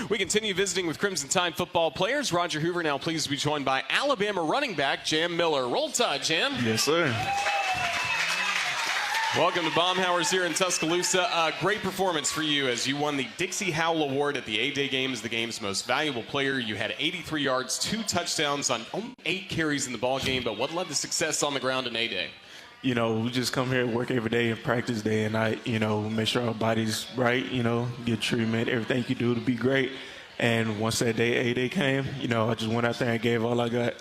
We continue visiting with Crimson Tide football players. Roger Hoover now pleased to be joined by Alabama running back Jam Miller. Roll Tide, Jam. Yes, sir. Welcome to Baumhowers here in Tuscaloosa. Great performance for you as you won the Dixie Howell Award at the A-Day game as the game's most valuable player. You had 83 yards, 2 touchdowns on only 8 carries in the ball game, but what led to success on the ground in A-Day? You know, we just come here and work every day and practice day and night, make sure our body's right, get treatment, everything you do to be great. And once that day, A-Day came, I just went out there and gave all I got.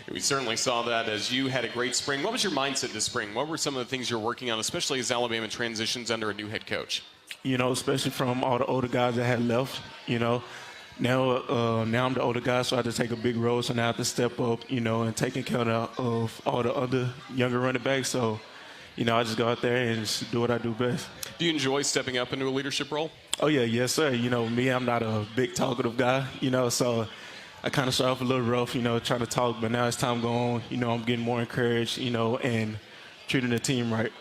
We certainly saw that as you had a great spring. What was your mindset this spring? What were some of the things you're working on, especially as Alabama transitions under a new head coach? Especially from all the older guys that had left, Now I'm the older guy, so I had to take a big role. So now I have to step up, and taking care of all the other younger running backs. So, I just go out there and just do what I do best. Do you enjoy stepping up into a leadership role? Oh, yeah, yes, sir. Me, I'm not a big talkative guy, so I kind of start off a little rough, trying to talk. But now as time goes on, I'm getting more encouraged, and treating the team right.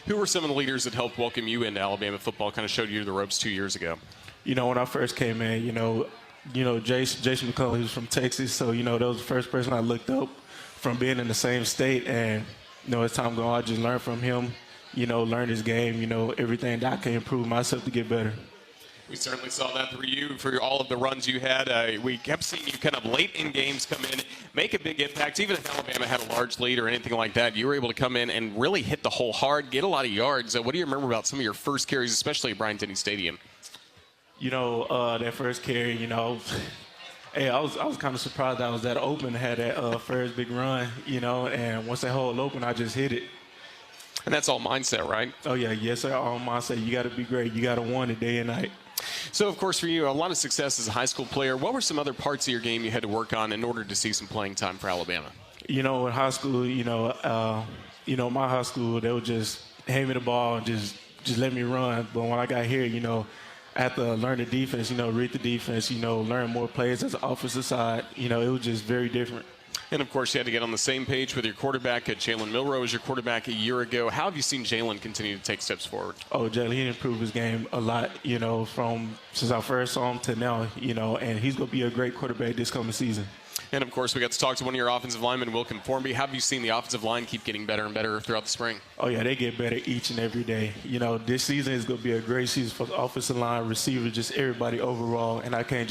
Who were some of the leaders that helped welcome you into Alabama football, kind of showed you the ropes 2 years ago? When I first came in, Jason McCullough, he was from Texas, so, that was the first person I looked up from being in the same state. And, as time goes on, I just learned from him, learn his game, everything that I can improve myself to get better. We certainly saw that through you for all of the runs you had. We kept seeing you kind of late in games come in, make a big impact. Even if Alabama had a large lead or anything like that, you were able to come in and really hit the hole hard, get a lot of yards. What do you remember about some of your first carries, especially at Bryant-Denny Stadium? That first carry, hey, I was kind of surprised I was that open, had that first big run, and once that hole opened, I just hit it. And that's all mindset, right? Oh, yeah, yes, sir, all mindset. You got to be great. You got to want it day and night. So, of course, for you, a lot of success as a high school player. What were some other parts of your game you had to work on in order to see some playing time for Alabama? In high school, my high school, they would just hand me the ball and just let me run. But when I got here, I had to learn the defense, read the defense, learn more plays as an offensive side. It was just very different. And, of course, you had to get on the same page with your quarterback. Jalen Milroe was your quarterback a year ago. How have you seen Jalen continue to take steps forward? Oh, Jalen, he improved his game a lot, from since I first saw him to now, and he's going to be a great quarterback this coming season. And, of course, we got to talk to one of your offensive linemen, Wilkin Formby. How have you seen the offensive line keep getting better and better throughout the spring? Oh, yeah, they get better each and every day. This season is going to be a great season for the offensive line, receivers, just everybody overall, and I can't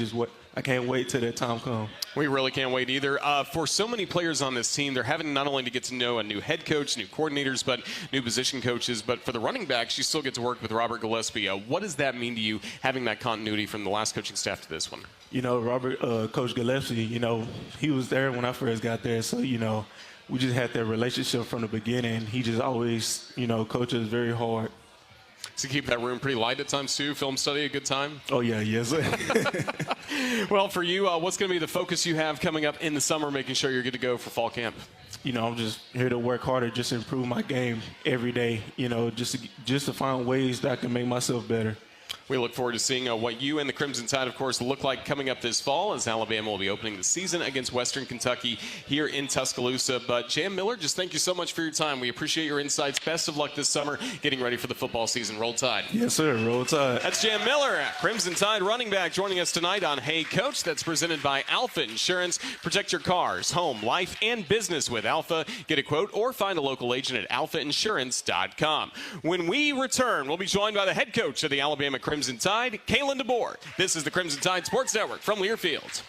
wait till that time comes. We really can't wait either. For so many players on this team, they're having not only to get to know a new head coach, new coordinators, but new position coaches. But for the running backs, you still get to work with Robert Gillespie. What does that mean to you, having that continuity from the last coaching staff to this one? Coach Gillespie, he was there when I first got there. So, we just had that relationship from the beginning. He just always, coaches very hard. To keep that room pretty light at times, too? Film study, a good time? Oh, yeah, yes, sir. Well, for you, what's going to be the focus you have coming up in the summer, making sure you're good to go for fall camp? I'm just here to work harder, just to improve my game every day, just to find ways that I can make myself better. We look forward to seeing what you and the Crimson Tide, of course, look like coming up this fall as Alabama will be opening the season against Western Kentucky here in Tuscaloosa. But Jam Miller, just thank you so much for your time. We appreciate your insights. Best of luck this summer getting ready for the football season. Roll Tide. Yes, sir. Roll Tide. That's Jam Miller, Crimson Tide running back, joining us tonight on Hey Coach. That's presented by Alfa Insurance. Protect your cars, home, life, and business with Alfa. Get a quote or find a local agent at alfainsurance.com. When we return, we'll be joined by the head coach of the Alabama Crimson Tide, Kalen DeBoer. This is the Crimson Tide Sports Network from Learfield.